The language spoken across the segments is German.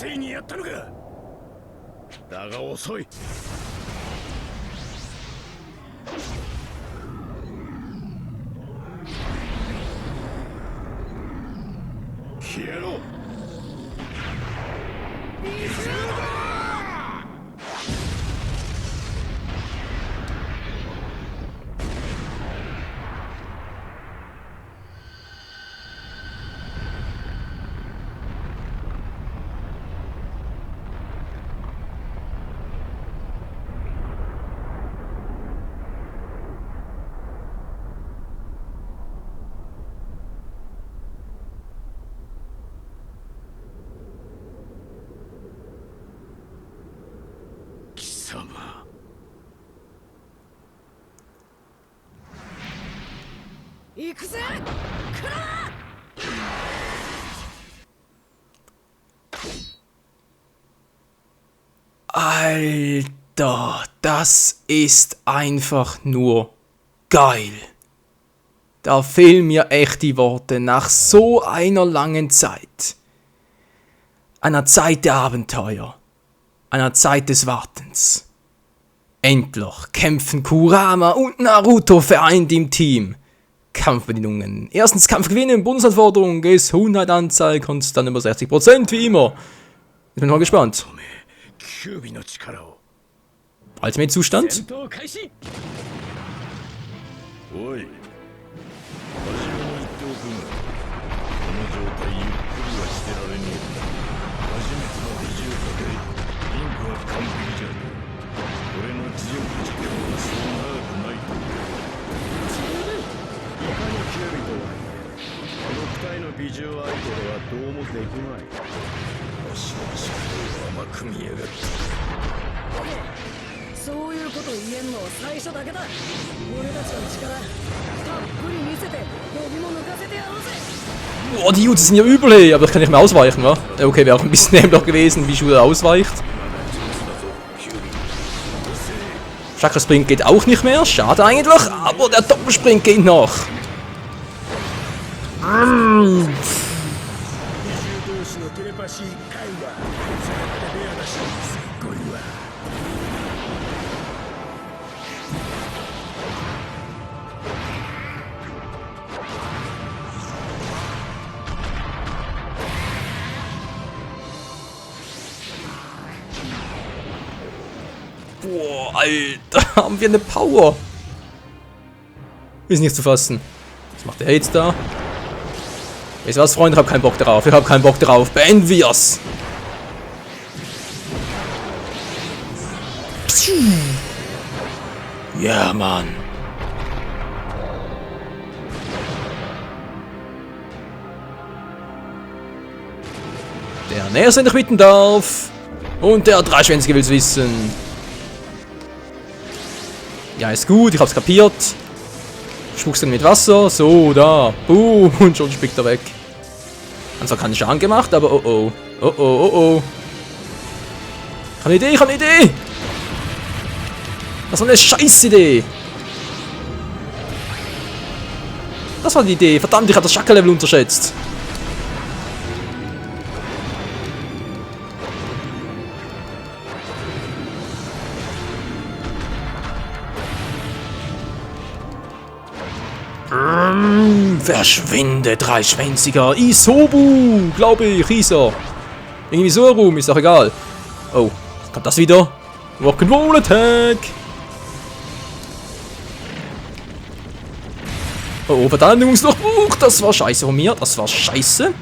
ついにやったのか。だが遅い。消えろ。行くぜ。Alter, das ist einfach nur geil. Da fehlen mir echt die Worte nach so einer langen Zeit. Einer Zeit der Abenteuer. Einer Zeit des Wartens. Endlich kämpfen Kurama und Naruto vereint im Team. Kampfbedingungen. Erstens Kampf gewinnen, Bonusanforderung, Gesundheitsanzahl konstant über 60%, wie immer. Ich bin mal gespannt. Ultimate-Zustand?そういうこと言えんの最初だけだ。俺たちの力たっぷり見せて呼びも抜かせてやろうぜ。 Boah, die Jutsu sind ja übel, hey, aber ich kann nicht mehr ausweichen, wa? Okay, wäre auch ein bisschen dämlich gewesen, wie Shuda ausweicht. Chakra Sprint geht auch nicht mehr, schade eigentlich, aber der Doppelsprint geht noch. Boah, Alter, haben wir eine Power. Ist nicht zu fassen. Was macht der jetzt da? Weißt du was, Freunde? Ich hab keinen Bock darauf. Ich hab keinen Bock darauf. Beenden wir's. Ja, Mann. Der Nächste, den ich bitten darf. Und der Dreischwänzige will's wissen. Ja, ist gut, ich hab's kapiert. Spuckst dann mit Wasser. So, da. Boom. Und schon spickt er weg. Und zwar keinen Schaden gemacht, aber oh oh. Oh oh, oh oh. Ich hab eine Idee, ich hab eine Idee. Das war eine Scheiß-Idee. Das war die Idee. Verdammt, ich hab das Chakra-Level unterschätzt. Verschwinde, Dreischwänziger. Isobu, glaube ich, hieß er. Irgendwie so rum, ist doch egal. Oh, kommt das wieder? Rock'n'Roll Attack. Oh, Verteidigungsdurchbruch. Das war scheiße von mir. Das war scheiße.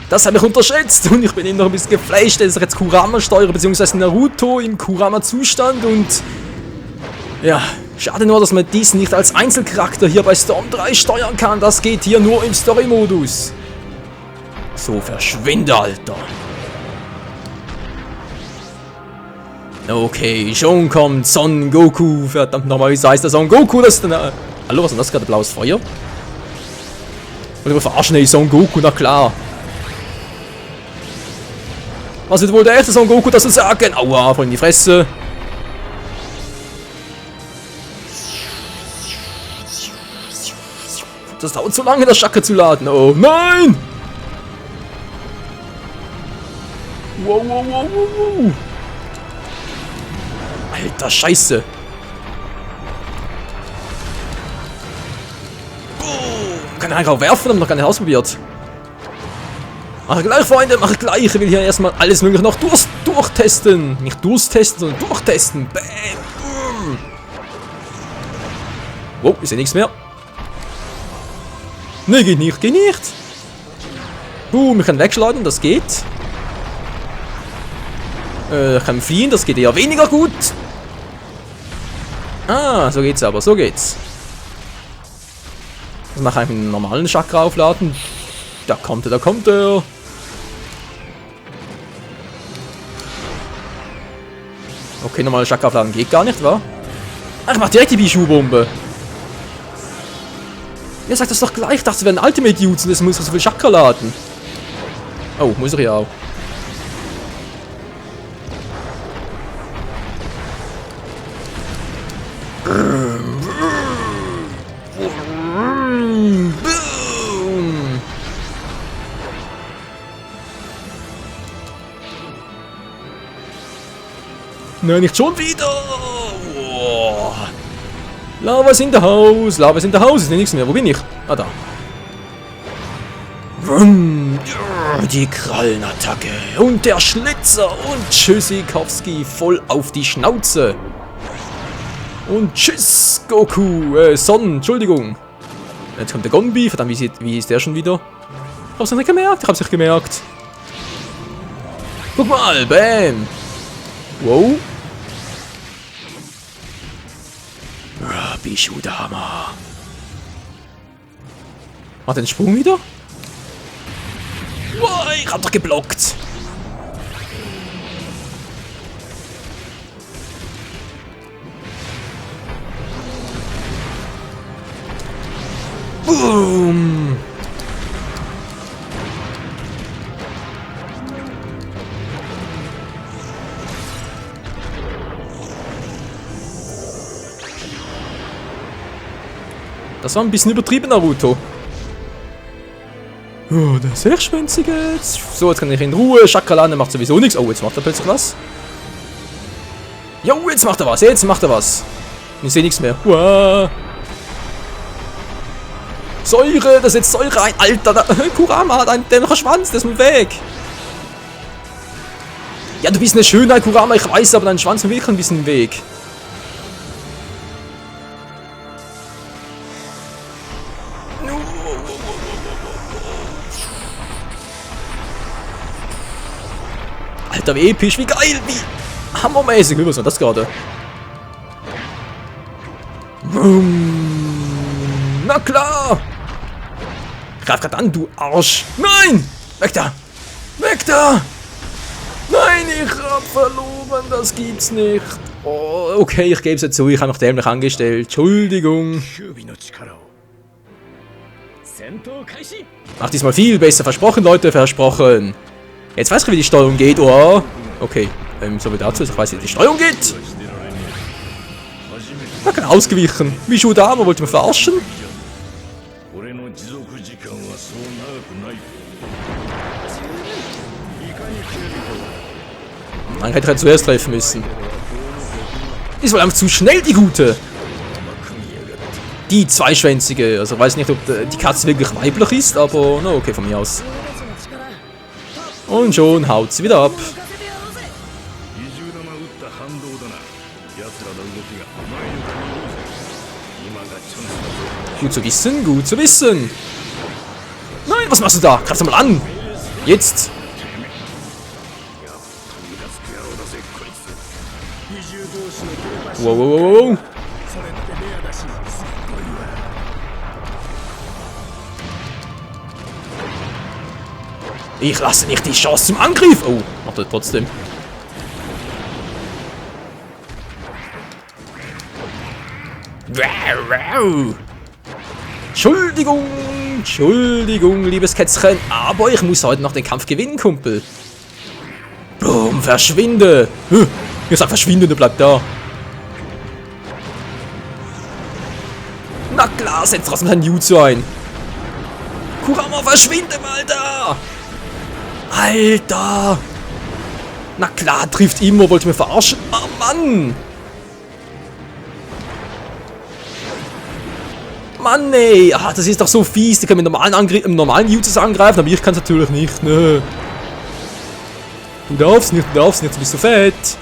Das habe ich unterschätzt. Und ich bin immer noch ein bisschen geflasht, dass ich jetzt Kurama steuere, beziehungsweise Naruto im Kurama-Zustand. Und ja, schade nur, dass man diesen nicht als Einzelcharakter hier bei Storm 3 steuern kann. Das geht hier nur im Story-Modus. So, verschwinde, Alter. Okay, schon kommt Son Goku. Verdammt nochmal, wie heißt der Son Goku? Das ist denn... Hallo, was ist denn das gerade? Blaues Feuer? Oder wir verarschen den Son Goku, na klar. Was wird wohl der echte Son Goku dazu sagen? Aua, voll in die Fresse. Das dauert so lange, das Chakra zu laden. Oh nein! Wow, wow, wow, wow, wow. Alter, Scheiße. Boom. Kann ich auch werfen, haben wir noch gar nicht ausprobiert. Mach gleich, Freunde, mach gleich. Ich will hier erstmal alles mögliche noch durchtesten. Nicht durchtesten, sondern durchtesten. Bam. Boom. Wow, ist ja nichts mehr. Ne, geht nicht, geht nicht. Boom, ich kann wegschlagen, das geht. Ich kann fliehen, das geht eher weniger gut. Ah, so geht's aber, so geht's. Das mache ich mit einem normalen Chakra aufladen. Da kommt er, da kommt er. Okay, normale Chakra aufladen geht gar nicht, wa? Ach, ich mach direkt die Bijou-Bombe. Ihr sagt das doch gleich. Ich dachte, wir werden Ultimate-Dudes und das muss so viel Chakra laden. Oh, muss er ja auch. Boom. Nein, nicht schon wieder. Oh. Lava ist in der Haus. Lava ist in der Haus. Ist nichts mehr. Wo bin ich? Ah, da. Vroom. Die Krallenattacke. Und der Schlitzer. Und Tschüssikowski voll auf die Schnauze. Und tschüss, Goku. Son, Entschuldigung. Jetzt kommt der Gonbi. Verdammt, wie ist der schon wieder? Ich hab's noch nicht gemerkt. Ich hab's nicht gemerkt. Guck mal. Bam. Wow. Bijou der Hammer. Hat er den Sprung wieder? Wow, ich hab doch geblockt. Boom. Das war ein bisschen übertrieben, Naruto. Oh, der Sechsschwänzige jetzt. So, jetzt kann ich in Ruhe. Chakralane macht sowieso nichts. Oh, jetzt macht er plötzlich was. Jo, jetzt macht er was. Jetzt macht er was. Ich sehe nichts mehr. Wow. Säure, da setzt Säure ein. Alter, da, Kurama hat einen dämlicher Schwanz. Der ist mir weg. Ja, du bist eine Schönheit, Kurama. Ich weiß, aber dein Schwanz ist mir wirklich ein bisschen im Weg. Alter, wie episch, wie geil, wie hammermäßig. Wie war das gerade? Na klar! Greif grad an, du Arsch! Nein! Weg da! Weg da! Nein, ich hab verloren, das gibt's nicht. Oh, okay, ich geb's jetzt zu, ich habe mich dämlich angestellt. Entschuldigung. Mach diesmal viel besser, versprochen, Leute, versprochen. Jetzt weiß ich, wie die Steuerung geht, oh. Okay, so wie dazu ist, ich weiß, wie die Steuerung geht. Da kann ausgewichen. Wie schon da, man wollte mich verarschen. Dann hätte ich halt zuerst treffen müssen. Ist wohl einfach zu schnell, die Gute. Die zweischwänzige. Also weiß nicht, ob die Katze wirklich weiblich ist, aber na okay, von mir aus. Und schon haut sie wieder ab. Gut zu wissen, gut zu wissen. Nein, was machst du da? Greif mal an. Jetzt. Wow, wow, wow, wow. Ich lasse nicht die Chance zum Angriff. Oh, macht er trotzdem. Entschuldigung, Entschuldigung, liebes Kätzchen, aber ich muss heute noch den Kampf gewinnen, Kumpel. Boom, verschwinde. Ich sag verschwinde, du bleib da. Na klar, setz trotzdem dein Jutsu ein. Kurama, verschwinde mal da. Alter. Na klar, trifft immer, wollte mir verarschen. Oh Mann! Mann, ey! Ah, das ist doch so fies. Die können mit normalen Users angreifen, aber ich kann es natürlich nicht, ne? Du darfst nicht, jetzt bist du fett.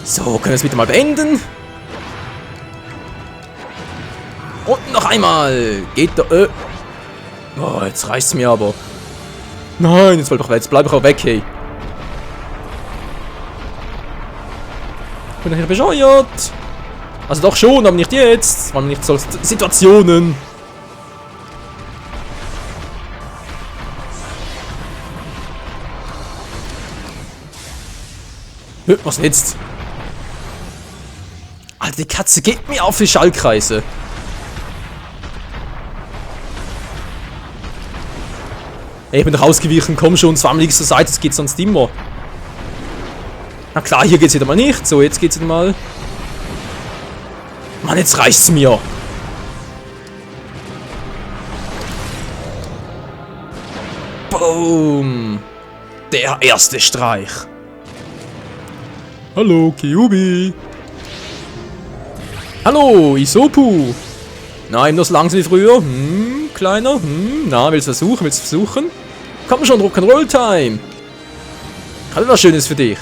So, können wir es wieder mal beenden. Und noch einmal. Geht da. Oh, jetzt reicht's mir aber. Nein, jetzt bleib ich auch weg, hey. Bin ich hier bescheuert? Also doch schon, aber nicht jetzt. Das waren nicht so Situationen. Was jetzt? Alter, die Katze geht mir auf die Schallkreise. Ey, ich bin doch ausgewichen, komm schon, zweimal liegst zur Seite, das geht sonst immer. Na klar, hier geht's wieder mal nicht. So, jetzt geht's wieder mal. Mann, jetzt reicht's mir. Boom. Der erste Streich. Hallo, Kyubi. Hallo, Isopu. Nein, nur so langsam wie früher. Kleiner. Na, willst du versuchen? Komm schon, Rock'n'Roll-Time. Ich habe was Schönes für dich.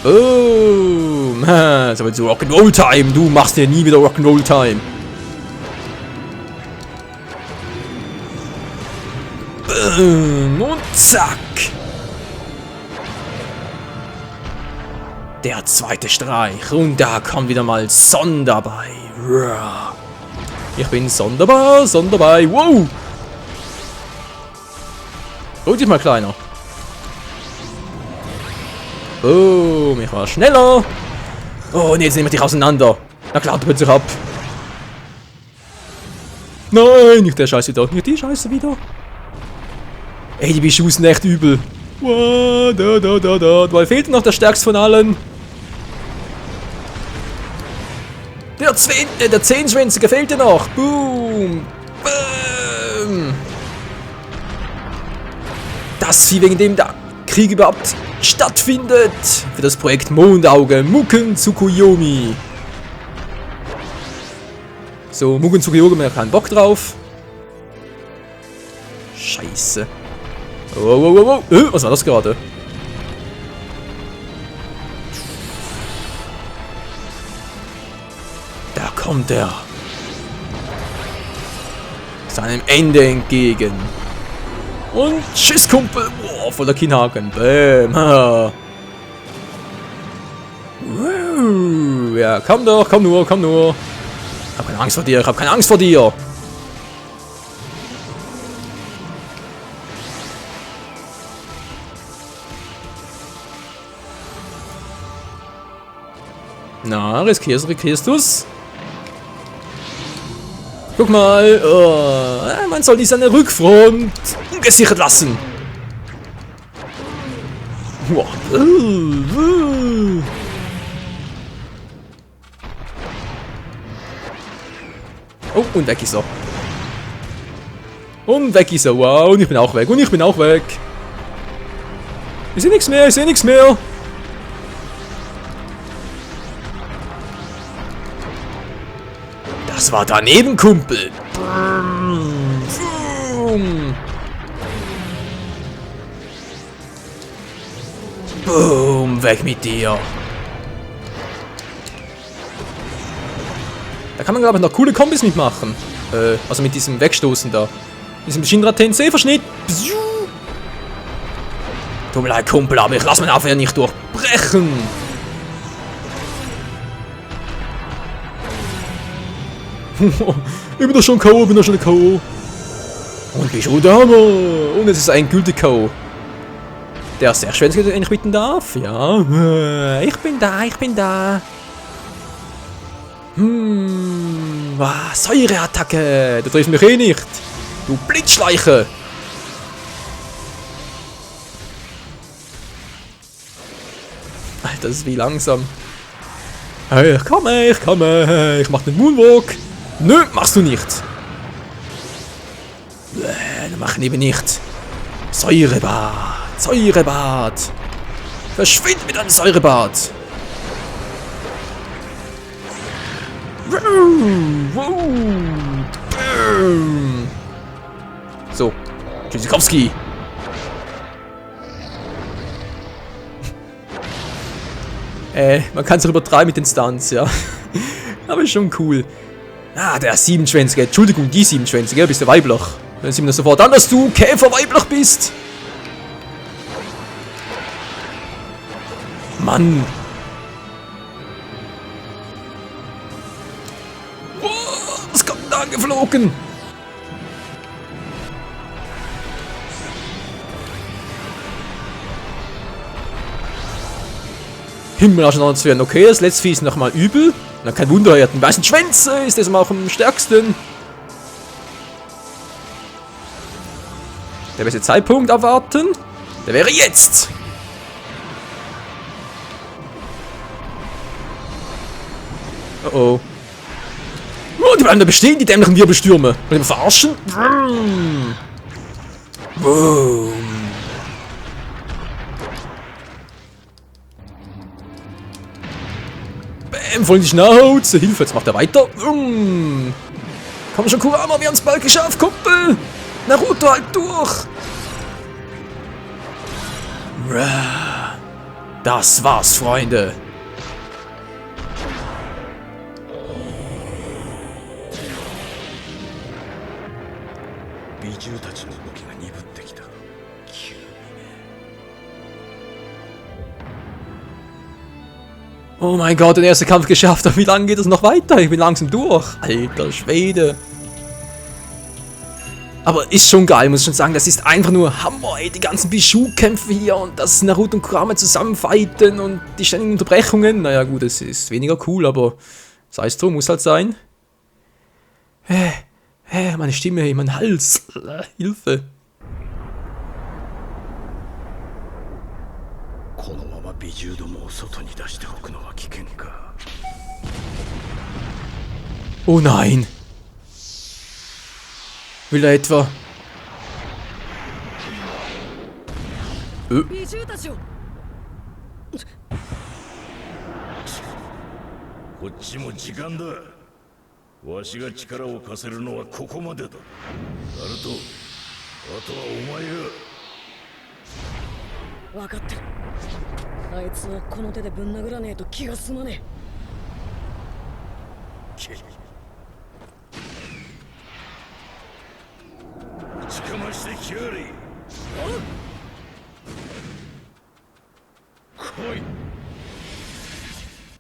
Boom. So, jetzt Rock'n'Roll-Time. Du machst dir nie wieder Rock'n'Roll-Time. Boom. Und zack. Der zweite Streich. Und da kommt wieder mal Son dabei. Ich bin Son dabei. Wow. Ruhig dich mal, Kleiner. Boom. Ich war schneller. Oh, und jetzt nehmen wir dich auseinander. Na klar, du hörst dich ab. Nein, nicht der Scheiß wieder. Nicht die Scheiße wieder. Ey, die beschussen echt übel. Wow, da. Weil fehlt noch der stärkste von allen. Der Zehnschwänzige fehlt dir noch. Boom. Boom. Das Vieh, wegen dem der Krieg überhaupt stattfindet. Für das Projekt Mondauge. Mugen Tsukuyomi. So, Mugen Tsukuyomi, mir keinen Bock drauf. Scheiße. Oh. Was war das gerade? Da kommt er. Seinem Ende entgegen. Und tschüss, Kumpel. Boah, voller Kinnhaken. Bäm. Ja, komm doch, komm nur. Ich hab keine Angst vor dir. Na, riskierst du's? Guck mal, man soll nicht seine Rückfront ungesichert lassen. Oh, und weg ist er. Wow, und ich bin auch weg. Ich sehe nichts mehr. Das war daneben, Kumpel. Boom, weg mit dir. Da kann man, glaube ich, noch coole Kombis mitmachen. Also mit diesem Wegstoßen da. Diesem Shinra Tensei-Verschnitt. Tut mir leid, Kumpel, aber ich lass meinen Abwehr nicht durchbrechen. Ich bin doch schon K.O., Und bist du der Hammer. Und es ist ein gültiger K.O. Der sehr schön, wenn ich bitten darf. Ja, ich bin da. Säureattacke. Du triffst mich eh nicht. Du Blitzschleiche. Alter, das ist wie langsam. Hey, ich komme. Ich mach den Moonwalk. Nö, machst du nicht. Mach eben nicht. Säurebad. Säurebad. Verschwind mit einem Säurebad. So. Tschüssikowski. Man kann es auch übertreiben mit den Stunts, ja. Aber ist schon cool. Ah, der 27er. Entschuldigung, die 27er. Bist du weiblich? Dann sieht man das sofort an, dass du Käfer-weiblich bist. Mann. Oh, was kommt da angeflogen? Himmel, zu werden. Okay, das letzte Vieh ist nochmal übel. Na, kein Wunder, er hat einen weißen Schwänze, ist das mal auch am stärksten. Der beste Zeitpunkt abwarten. Der wäre jetzt. Oh oh. Oh, die bleiben da bestehen, die dämlichen Wirbelstürme. Und den verarschen. Boom. Bäm, voll in die Schnauze. Hilfe, jetzt macht er weiter. Komm schon, Kurama, wir haben es bald geschafft, Kumpel. Naruto, halt durch. Das war's, Freunde. Oh mein Gott, den ersten Kampf geschafft. Aber wie lange geht es noch weiter? Ich bin langsam durch. Alter Schwede. Aber ist schon geil, muss ich schon sagen. Das ist einfach nur Hammer, ey. Die ganzen Bijou-Kämpfe hier und dass Naruto und Kurama zusammenfighten und die ständigen Unterbrechungen. Naja gut, es ist weniger cool, aber sei es drum, muss halt sein. Meine Stimme, mein Hals. Hilfe. Oh nein. Will er etwa... 美獣たちをこっちも時間だ。わしが力を貸せるのはここまでだ。ナルト、あとはお前が。分かってる。あいつはこの手でぶん殴らねえと気が済まね打ちかましてきやれ。来い。